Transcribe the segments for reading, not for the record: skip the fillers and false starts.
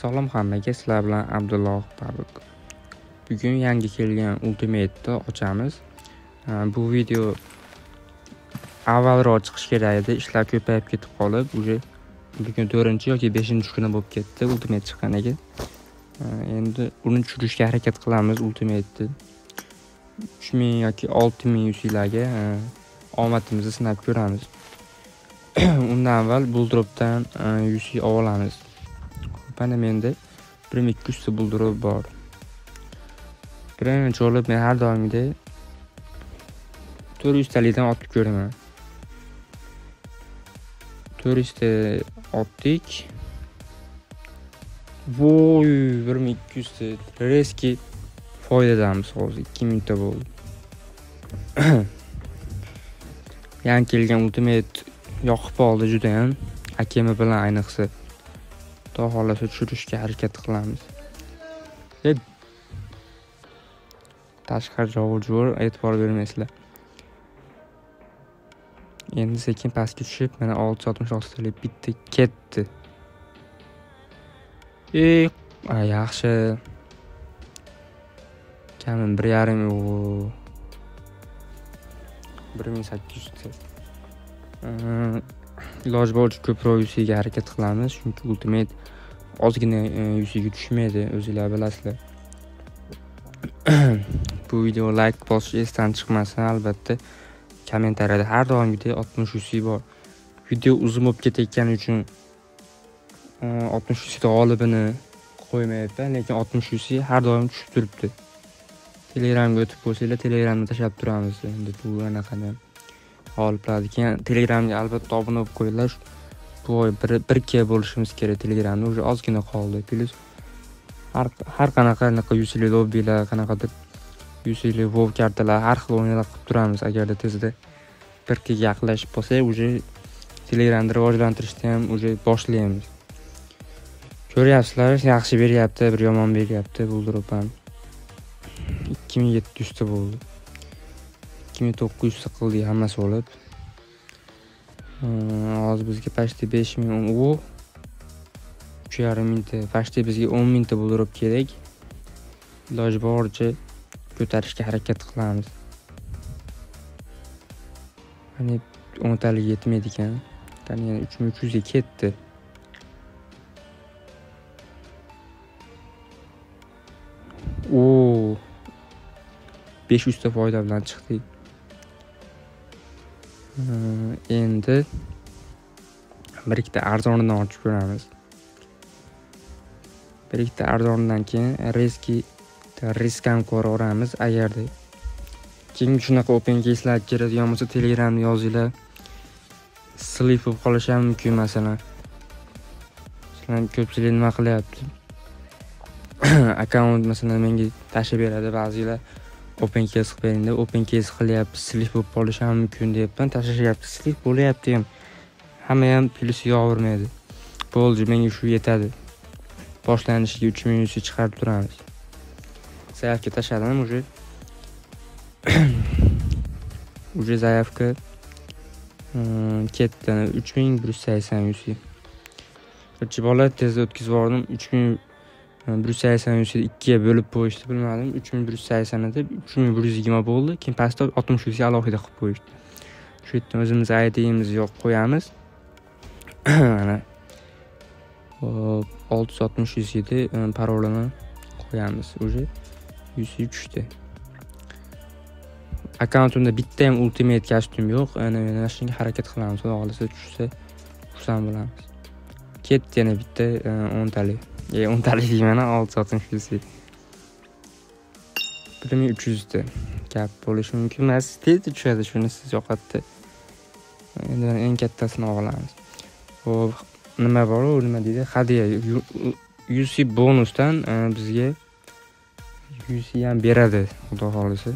Salom hammaga, sizlar bilan Abdulloh Farruq. Bugun yangi kelgan Ultimate'ni ochamiz. Bu video avvalroq chiqish kerak edi, ishlar ko'payib ketib qolib, bugun 4 yoki 5-kuni bo'lib ketdi Ultimate chiqqaniga. Endi uni tushirishga harakat qilamiz Ultimate'ni. 3000 yoki 6000 UC'larga omadimizni sinab ko'ramiz. Undan avval Bulldropdan UC olamiz. Mana menda 1200 ta Bulldrop bor. Birinchi olib men har doimgidek 400 talikdan otib ko'raman. 400 ta otdik. Voy, 1200 ta. Reski foydadamiz hozir 2000 ta bo'ldi. Yangi kelgan Ultimate yoqib oldi juda ham. Akemi bilan ayniqsa. Xudo xolasa tushirishga harakat qilamiz. Tashqari javur e'tibor bermaysizlar. Endi sekin pastga tushib, mana 666 talik bitta ketdi. Yaxshi. Kamin 1.5 1800 ta. Iloji boricha ko'proq UC'ga harakat qilamiz, chunki Ultimate ozgina UC'ga tushmaydi, o'zingizlar bilasizlar. Bu video like bosish esdan chiqmasin, albatta kommentariyada har doimgidek 60 UC bor. Video uzun bo'lib ketayotgani uchun 60 UC ta g'olibini qo'ymayapman, lekin 60 UC har doim tushib turibdi. Telegramga o'tib bo'lsanglar, Telegramda tashlab turamiz. Endi bu anaqani g'oliblarni keyin Telegramga albatta obuna bo'lib qo'yinglar. Bu oy 1K bo'lishimiz kerak Telegramda, уже ozgina qoldi. Plus har qanaqa UC'li lobbilar, qanaqadir UC'li WoW kartalar, har xil o'yinlar qilib turamiz. Agarda tezda 1K ga yaqinlashib qolsak, уже Telegramda rivojlantirishni ham уже boshlaymiz. Ko'ryapsizlar, yaxshi beryapti, bir yomon beryapti. Bulldrop ham 2700 ta bo'ldi. 2900 ta qildik hammasi olib. Hozir bizga pashti 5000 3.5 ta, pashti bizga 10.000 ta Bulldrop kerak. Iloji boricha ko'tarishga harakat qilamiz. Hani 10 talik yetmaydi ekan. Qani yana 3300 ga ketdi. O 500 ta foyda bilan chiqdik. Endi bir ikkita arzonidan ochib ko'ramiz. Bir ikkita arzondan keyin risk ham ko'ramiz. Agarda keyin shunaqa open case'lar keladigan bo'lsa, Telegramda yozinglar. Slip bo'lib qolishi ham mumkin masalan. Masalan, ko'pchilik nima qilyapti? Akkaunt masalan menga tashib beradi ba'zilar. Open case qilib beringda, open case qilyapti, slip bo'lib qolishi ham mumkin deyapman. Tashlashyapti, slip bo'lyapti ham. Hamma ham plyus yo'g'irmaydi. Bo'ldi, menga shu yetadi. Boshlanishiga 3000 UC chiqarib turamiz. Zaявka tashladim уже zaявka ketdi. 3180 UC. Ko'chi bola tezda o'tkazib yubordim. 3180 UC 2 ga bo'lib qo'yishdi, bilmadim. 3180 edi, 3120 bo'ldi. Keyin pastda 60 UC alohida qilib qo'yishdi. Shu yerdan o'zimiz ID'mizni yo'q qo'yamiz. Mana 667 parolani qo'yamiz. Уже UC tushdi. Akkauntimda bitta ham Ultimate kostyum yo'q. Ana shunga harakat qilamiz. Xudo xolasa tushsa xursand bo'lamiz. Ketdi yana bitta 10 talik. 10 talik deyman, 660 UC. 1300 ta gap bo'lishi mumkin emas. Tezda tushadi, shuni siz yo'qotdi. Endi eng kattasini olamiz. Xo'p, nima bor u, nima deydi? Hadiya UC bonusdan bizga UC ham beradi, xudo xolasa.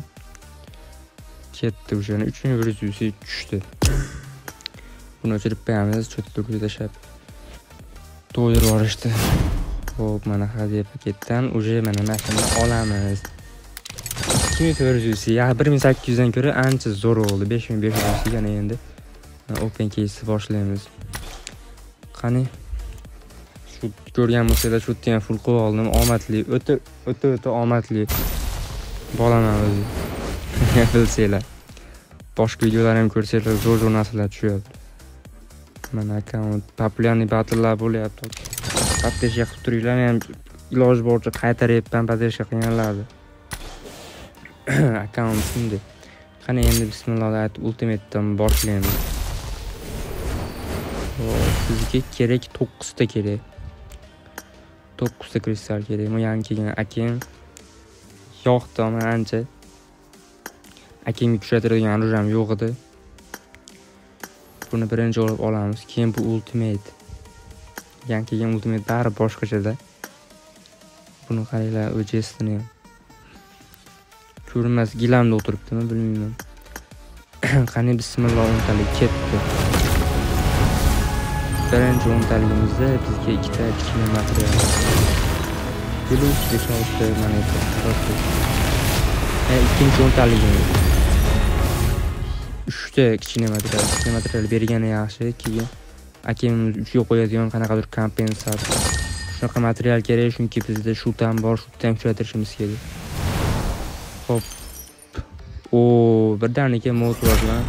Ketdi o'sha 3100 UC tushdi. Buni o'chirib qo'yamiz, cho'tlikka tashlab to'yib yuborishdi. Xo'p, mana hadiya paketdan уже mana mashina olamiz. 2400 UC, 1800 dan ko'ra ancha zo'r bo'ldi. 5500 UC yana endi open case boshlaymiz. Qani shu ko'rgan bo'lsanglar shu yerda ham full qilib oldim. Omadli, o'ta omadli bolaman o'zi. Bilsanglar. Boshqa videolarni ko'rsanglar zo'r narsalar tushyapti. Mana akkaunt populyarniy battlelar bo'lyapti. Podpishka qilib turinglar, men ham iloji boricha qaytaryapman podpishka qilganlarni. Akkaunt shunday. Qani endi bismillah aytib ultimate'dan boshlaymiz. Sizga kerak 9 ta kerak. 9 ta kristal kerak. Men yangi kelgan akem yo'qdi, men ancha akemga kuchaytiradigan rejim yo'q edi. Buni birinchi olib olamiz. Keyin bu ultimate. Yangi kelgan ultimate bari boshqachada. Buni qaranglar, OJS'ni ham ko'rinmas gilamda o'tiribdimi, bilmayman. Qani bismillah 10 talik ketdi. Birinchi 10 taligimizda bizga 2 ta kichkina material. Plus 5-6 moneta. Ikkinchi 10 taligimiz 3 ta kichkina material bergani yaxshi. Keyin akamiz 3 ga qo'yadigan qanaqadir kompensat. Shunaqa material kerak, chunki bizda shu tam bor, shu tam kuchaytirishimiz kerak. Hop. Birdaniga motor bilan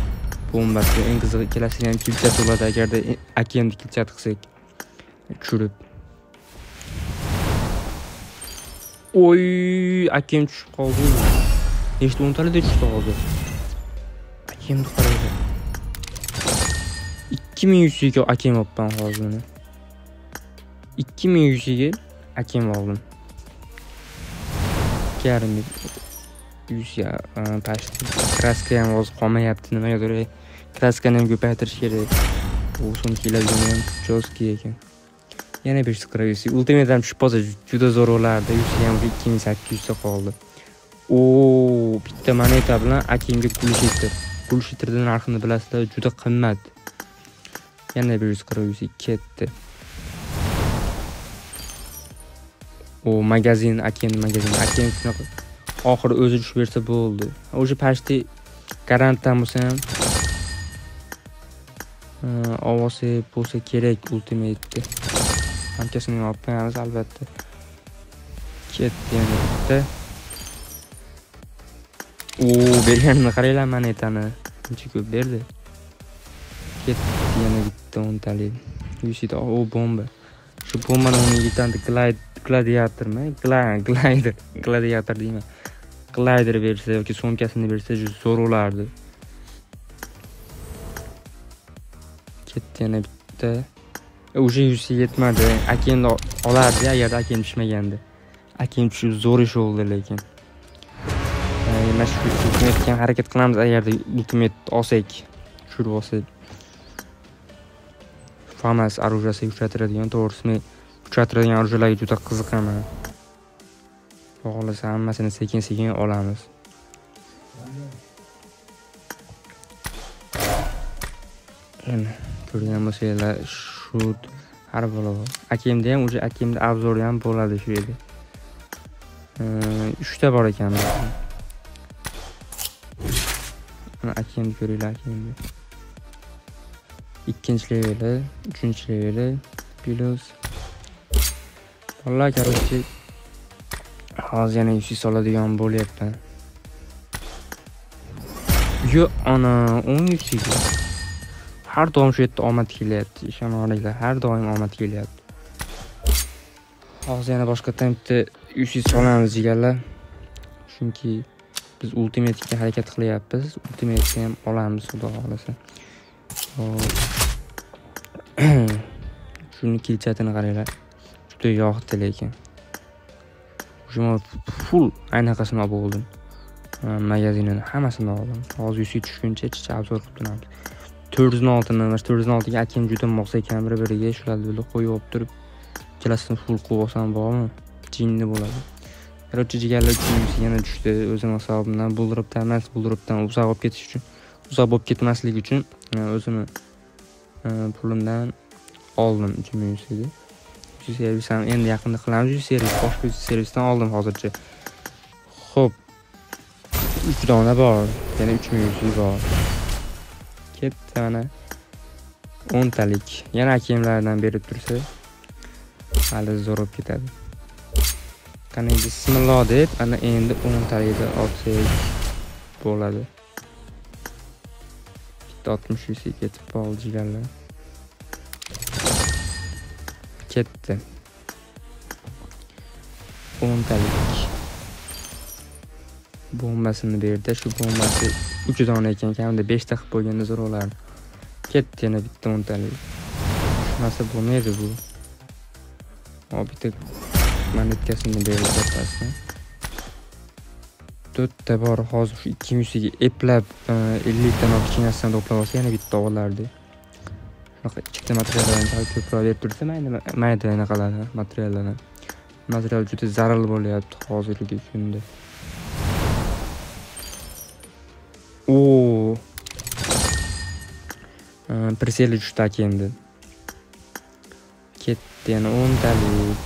bombasi. Eng qizig'i ikkalasiga ham kilchat bo'ladi agarda akemni kilchat qilsak. Tushirib. Akem tushib qoldi. Nechta 10 talida tushib qoldi. Akemni qaraydi. 2100 ga akem olibman hozir uni. 2100 ga akem oldim. Yarim 100 ga pashti. Kraska ham o'z qolmayapti, nimagadir kraskani ham ko'paytirish kerak. U so'm keladigan ham joski ekan. Yana 540. Ultimate ham tushib qolsa juda zo'r bo'lardi. 100 ham 2800 ta qoldi. Bitta moneta bilan akemga pul shitirdan narxini bilasizlar, juda qimmat. Yana 140 ketdi. Magazin shunaqa oxiri o'zi tushib bersa bo'ldi. O'sha pashti garantdan bo'lsa ham ovozi bo'lsa kerak ultimate. Hamkasini olib qo'yamiz albatta. Ketdi yana bitta. Berganini qaranglar monetani. Qancha ko'p berdi. Ketdi yana bitta 10 talik. Yusida bomba. Shu bombani uni yetandi gladiatormi? Gladiator deyman. Glider bersa yoki so'mkasini bersa juda zo'r bo'lardi. Ketdi yana bitta. O'sha 100 yetmadi. Akemni olardi agar akem tushmaganda. Akem tushib zo'r ish bo'ldi lekin. Mana shu ultimate'ga harakat qilamiz agarda ultimate olsak. Tushirib olsak. Famas orужияsi kuchaytiradigan, to'g'risi kuchaytiradigan orужияlarga juda qiziqaman. Xohlasa hammasini sekin-sekin olamiz. Ko'rgan bo'lsanglar, shu har balo. Akemda ham o'sha akemda obzori ham bo'ladi shu yerda. 3 ta bor ekan. Mana akemni ko'ringlar, akemni. Ikkinchi leveli, uchinchi leveli, plus. Vallahi короче hozir yana 100 soladigan bo'lyapman. Ana 10 ga. Har doim shu yerda omad kelyapti. Ishoninglar, har doim omad kelyapti. Hozir yana boshqatdan bitta 100 solamiz jigarlar. Chunki biz ultimate'ga harakat qilyapmiz. Ultimate'ni ham olamiz, xudo xolasa. Shuni kilchatini qaranglar. Juda yoqdi lekin. O'sha full aynaqasini olib oldim. Magazinini hammasini oldim. Hozir 100 tushguncha chicha obzor qilib turamiz. 406 ni, 406 ga akem juda moqsa ekan, bir-biriga shularni bilib qo'yib olib turib, ikkalasini full qilib olsam bormi? Jinni bo'ladi. Короче, jigarlar uchun yana tushdi. O'zim hisobimdan buldiribdan uzoq olib ketish uchun, uzoq bo'lib ketmasligi uchun o'zimni pulimdan oldim 2100 ga. Shu servis ham endi yaqinda qilamiz. Shu servis boshqa servisdan oldim hozircha. Xo'p. 3 dona bor. Yana 3100 bor. Ketdi mana 10 talik. Yana akemlardan berib tursa hali zo'rib ketadi. Qani bismillah deb ana endi 10 talikda olsak bo'ladi. 60 ga ketib qoldi jigarlar. Ketdi. 10 talik. Bombasini berdi. Shu bombasi 3 dona ekan, kamida 5 ta qilib qo'yganda zo'r bo'lardi. Ketdi yana bitta 10 talik. Shunasi bo'lmaydi bu. O bitta monetkasini berdi kattasi. 4 ta bor hozir shu 200 ga eplab 50 ta kichkinasidan to'plab olsa yana bitta olardi. Shunaqa ikkita materiallarni ko'proq berib tursa mayda anaqalarni materiallarni. Material juda zarur bo'lyapti hozirgi kunda. Priseli juda endi. Ketdi yana 10 talik.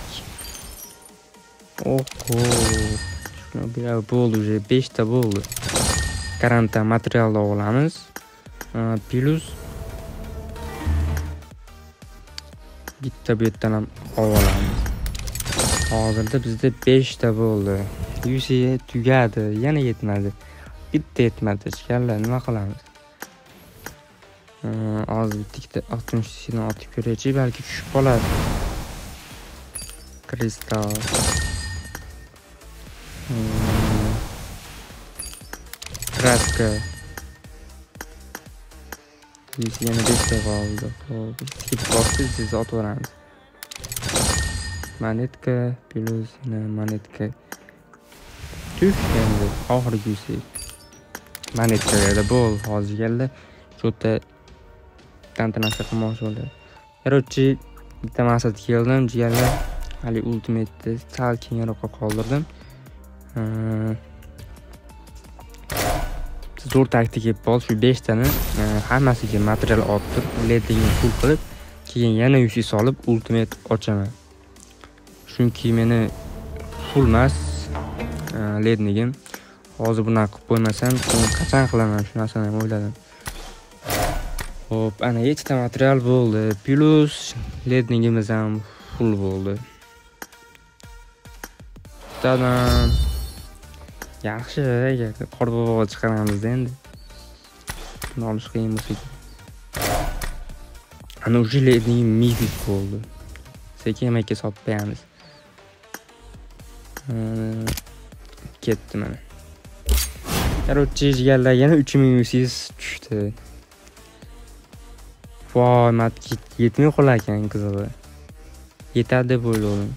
Bo'ldi уже 5 ta bo'ldi. Garanta materialni olamiz. Plus bitta bu yerdan ham olamiz. Hozirda bizda 5 ta bo'ldi. 100 ga tugadi, yana yetmadi. Bitta yetmadi. Chiqarlar nima qilamiz? Hozir bitta 60 dan otib ko'raychi, balki tushib qoladi. Kristal. Kraska. Biz yana 5 ta qoldi. Xo'p, ikki boshni siz otib olamiz. Monetka plus monetka. Endi oxirgisi. Monetkalarda bo'l hozirganda cho'ta tantanasi qilmoqchi bo'ldi. Короче, bitta maqsad keldim, jigarlar. Hali ultimate'ni sal keyinroqqa qoldirdim. Zo'r taktika bol shu 5 tani hammasiga material olib ledligini full qilib, keyin yana UC solib ultimate ochaman. Chunki meni full emas ledligim. Hozir buni qilib qo'ymasam, keyin qachon qilaman shu narsani ham o'yladim. Xo'p, ana 7 ta material bo'ldi. Plus ledligimiz ham full bo'ldi. Tadam. Yaxshi, qorbobo chiqaramiz endi. Buni olish qiyin bo'lsa. Ana o'sha ledning mifik bo'ldi. Sekin-sekin solib qo'yamiz. Ketdi mana. Короче, jigarlar yana 3800 tushdi. Voy, matki yetmay qolar ekan qizig'i. Yetadi deb o'yladim.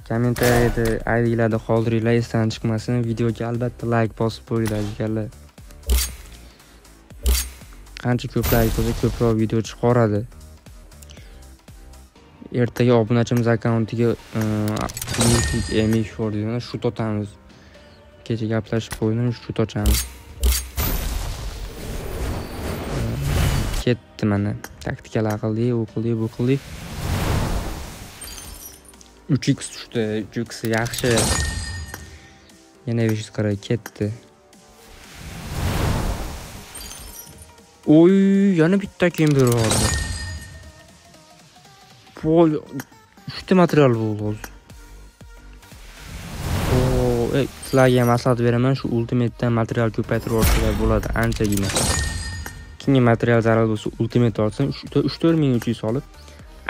Kommentariyada idlarni qoldiringlar, esdan chiqmasin. Videoga albatta like bosib qo'yinglar jigarlar. Qancha ko'p like bo'lsa, ko'proq video chiqaradi. Ertaga obunachimiz akkauntiga MF4 deydi, shu totamiz. Kecha gaplashib qo'ydim, shu tochamiz. Ketdi mana. Taktikalar qildik, u qildik, bu qildik. 3x tushdi, 3x yaxshi. Yana 540 ketdi. Oy, yana bitta keyin beradi. Voy, 3 ta material bo'ldi. Sizlarga maslahat beraman, shu ultimate'dan material ko'paytirib olsalar bo'ladi, anchagina. Kimga material zarur bo'lsa, ultimate olsin, 3-4 ming uchi solib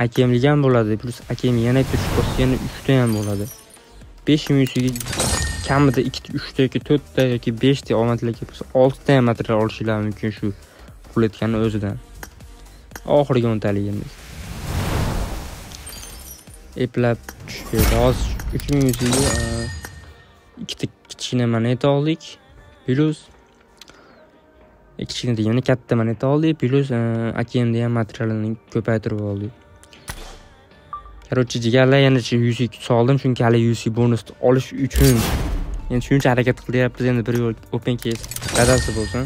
AKMlik ham bo'ladi, plus AKM yana tushib qolsa, yana 3 ta ham bo'ladi. 5000 uchiga kamida 2 3 ta yoki 4 ta yoki 5 ta omadlik bo'lsa, 6 ta ham material olishingiz mumkin shu ruletkanning o'zidan. Oxirgi 10 taligimiz. Eplab tushdi. Hozir 3000 uchiga ikkita kichkina moneta oldik. Plus kichkina degani katta moneta oldik. Plus AKMda ham materialni ko'paytirib oldik. Короче, jigarlar yana UC soldim, chunki hali UC bonus olish uchun endi shuncha harakat qilyapmiz. Endi bir yo'l open case dadasi bo'lsin.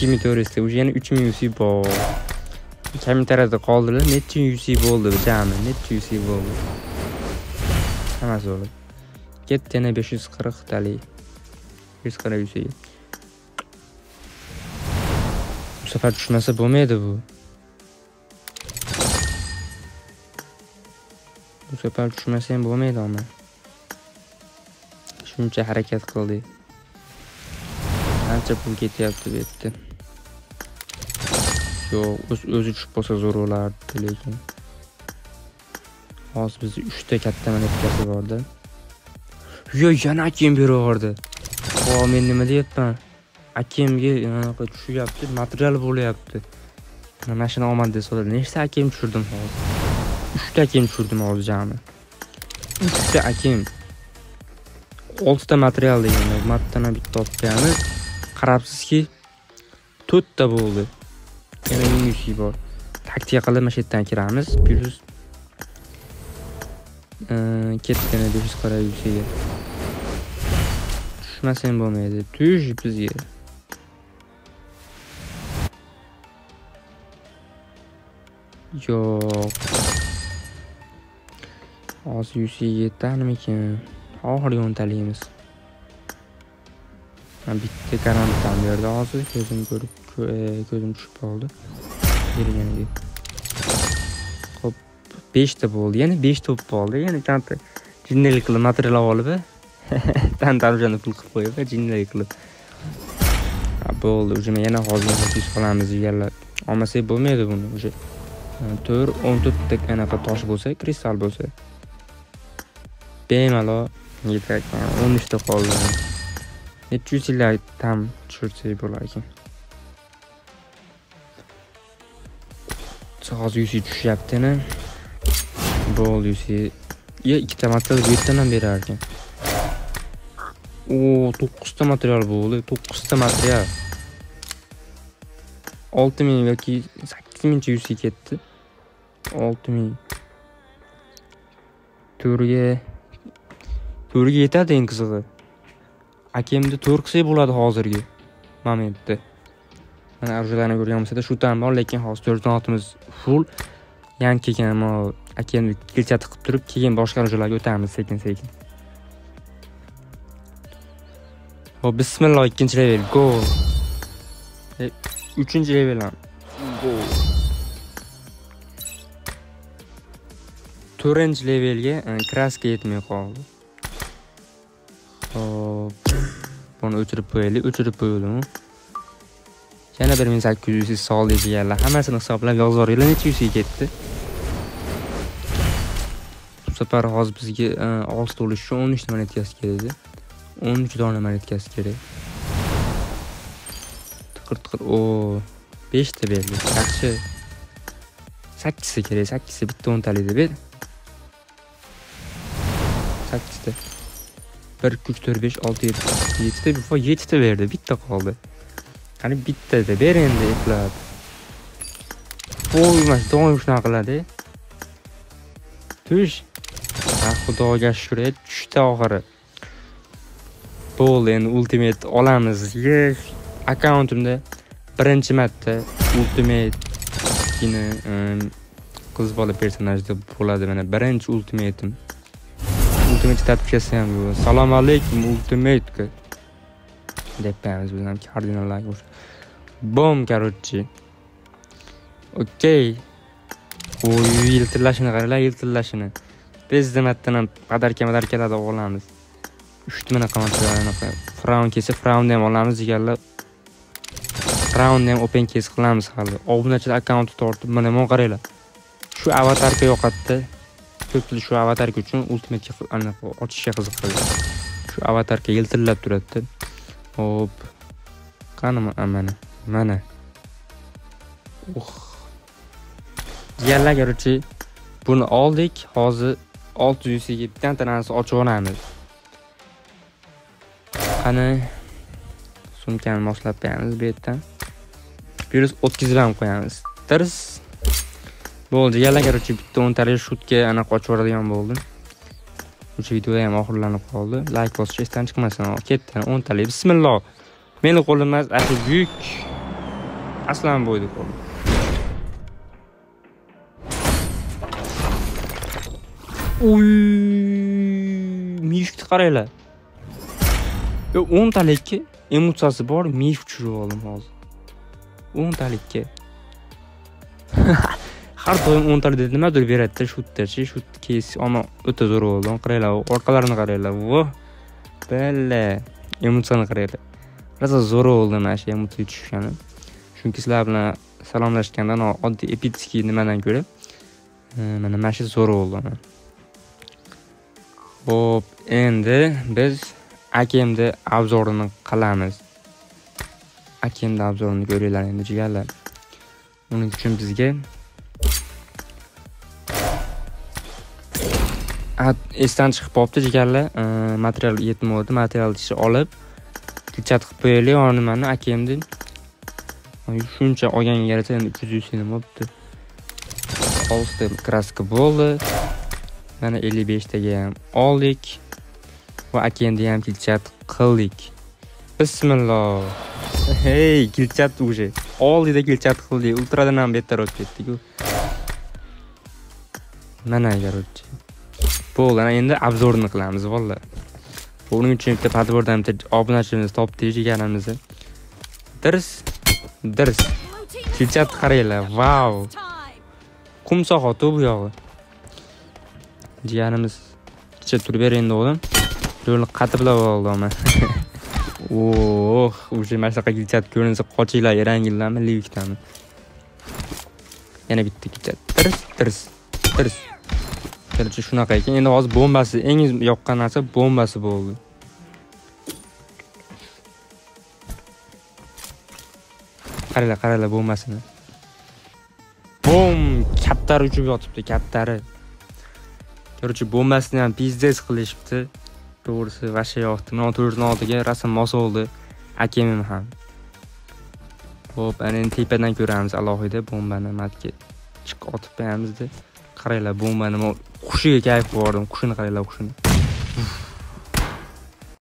2400 ta, o'sha yana 3000 UC bor. Kommentariyada qoldilar, necha UC bo'ldi jami, necha UC bo'ldi. Hammasi bo'ldi. Ketdi yana 540 talik. 140 UC. Bu safar tushmasa bo'lmaydi bu. Bu safar tushmasa ham bo'lmaydi ama. Shuncha harakat qildik. Ancha pul ketyapti bu yerda. Yo'q, o'zi tushib qolsa zo'r bo'lardi, lekin hozir bizda 3 ta katta monetkasi borda. Yo, yana akim beraverdi. O, men nima deyapman? Akimga anaqa tushyapti, material bo'layapti. Mana mashina olmadi desa, nechta akim tushirdim hozir? 3 ta akim tushirdim hozir jami. 3 ta akim. 6 ta material degani, matdan bitta topganmiz. Qarabsizki, 4 ta bo'ldi. Yana minus bor. Taktika qilib mana shu yerdan kiramiz. Plus ketgani 500 qara yuksiga. Tushmasa ham bo'lmaydi. Tush bizga. Yo'q. Hozir 170 oxirgi o'ntalaymiz. Men bitta karantin berdi hozir, ko'zim ko'rib, ko'zim tushib qoldi. Berganiga. Xo'p, 5 ta bo'ldi. Yana 5 ta bo'lib qoldi. Yana qancha jinnalik qilib material olib, tantanujani pul qilib qo'yib, jinnalik qilib. Bo'ldi, ujima yana hozir 100 qilamiz deganlar. Olmasak bo'lmaydi buni. O'sha 14 ta anaqa tosh bo'lsa, kristal bo'lsa. Bemalol yetak 13 ta qoldi. 300 yillar tam tushirsak bo'lar ekan. Hozir 100 tushyaptini. Bo'ldi 100. Ya ikkita material bu yerdan ham berar ekan. O, 9 ta material bo'ldi. 9 ta material. 6000 yoki 8000 100 ketdi. 6000. To'rga yetadi eng qizig'i. Akimda 4 qilsak bo'ladi hozirgi momentda. Mana arjularni ko'rgan bo'lsa-da shu tam bor, lekin hozir 406miz full. Yan keyin akimni kelchatib qilib turib, keyin boshqa arjularga o'tamiz sekin-sekin. Hop, bismillah, 2-level go. 3-level ham go. 4-levelga kraska yetmay qoldi. Hop. Buni o'chirib qo'yaylik, o'chirib qo'ydim. Yana 1800 sol deganlar. Hammasini hisoblab yozib yuboringlar, necha yuzga ketdi. Bu safar hozir bizga 6 to'lish uchun 13 ta monetkasi kerak. 13 dona monetkasi kerak. Tiqir, o 5 ta berdi. Yaxshi. 8 ta kerak, 8 ta bitta 10 talikda ber. 8 ta. 1, 2, 3, 4, 5, 6, 7 ta, 7 ta verdi, bitta qoldi. Qani bitta da ber endi eplab. Qo'ymas, doim shunaqa qiladi. Tush. Xudoga shukr, tushdi oxiri. Bo'ldi, endi ultimate olamiz. Yes. Akkauntimda birinchi marta ultimate qiz bola personajda bo'ladi. Mana birinchi ultimate'im. Ultimate tatbikasi ham bu. Salom alaykum ultimate. Depamiz biz ham kardinallarga o'sha. Bom, короче. Okey. Oy, yiltillashini qaranglar, yiltillashini. Prezidentdan ham qadarka olamiz. 3 ta mana qancha Fraun kelsa, Fraun ham olamiz deganlar. Fraun ham open case qilamiz hali. Obunachilar akkaunt tortib, mana men qaranglar. Shu avatarga yo'qotdi. Ko'pchilik shu avatarga uchun ultimate ochishga qiziqadi. Shu avatarga yiltillab turadi. Hop. Qani mana. Yalla, короче, buni oldik. Hozir 600 ga bitta tanasi ochib olamiz. Qani sumkani moslab qo'yamiz bu yerdan. Virus o'tkazib ham qo'yamiz. Tirs. Bo'ldi, yalla, короче, bitta 10 talik shutga ana qochib yuboradigan bo'ldim. O'sha video ham oxirlanib qoldi. Like bosish esdan chiqmasin. Ketdi 10 talik. Bismillah. Meni qo'lim emas, axir buyuk. Aslan bo'ydi qo'lim. Uy, mishni qaranglar. 10 talikka emotsiyasi bor, mish tushirib oldim hozir. 10 talikka. har doim 10 ta nimadir beradi, shutdachi, shut kes, ama o'ta zo'r bo'ldi. Qaranglar, orqalarini qaranglar. Voh. Bella, emotsiyani qaranglar. Rosa zo'r bo'ldi mana shu emotsiya tushgani. Chunki sizlar bilan salomlashgandan oddiy epitskiy nimadan ko'ra mana shu zo'r bo'ldi. Hop, endi biz akemni obzorini qilamiz. Akemni obzorini ko'ringlar endi jigarlar. Uning uchun bizga esdan chiqib qolibdi jigarlar. Material yetmaydi. Materialni olib tilchat qilib qo'yaylik. Nimani akemni shuncha olganga yarasa endi 300 so'm bo'libdi. Olti kraska bo'ldi. Mana 55 taga ham oldik. Va akemni ham tilchat qildik. Bismillah. Hey, tilchat уже. Oldida tilchat qildik. Ultradan ham better o'tib ketdik-ku. Mana garchi. Bo'ldi, endi obzorni qilamiz, vallahi. Buning uchun bitta podbordan bitta obunachimizni topdik jigarimizni. Dirs. Tilchat qaranglar. Wow. Qum sohoti bu yog'i. Jigarimiz ichib turib ber endi o'g'lim. Yo'lni qatiblab oldim. Уже mana shunaqa tilchat ko'rinsa qochinglar, yarangillarmi, liviktami. Yana bitta tilchat. Dirs. Qarchi shunaqa ekan. Endi hozir bombasi, eng yoqqan narsa bombasi bo'ldi. Qaranglar bombasini. Bom, kaptar uchib yotibdi, kaptari. Qarchi bombasini ham pizdes qilishibdi. To'g'risi vasha yoqdi. Mana 406 ga rasm mos bo'ldi. Akemim ham. Hop, endi tepadan ko'ramiz alohida bombani matga chiqib otib qo'yamizda. Qaranglar bombani qushiga kayf qo'ydim. Qushini qaranglar, qushini.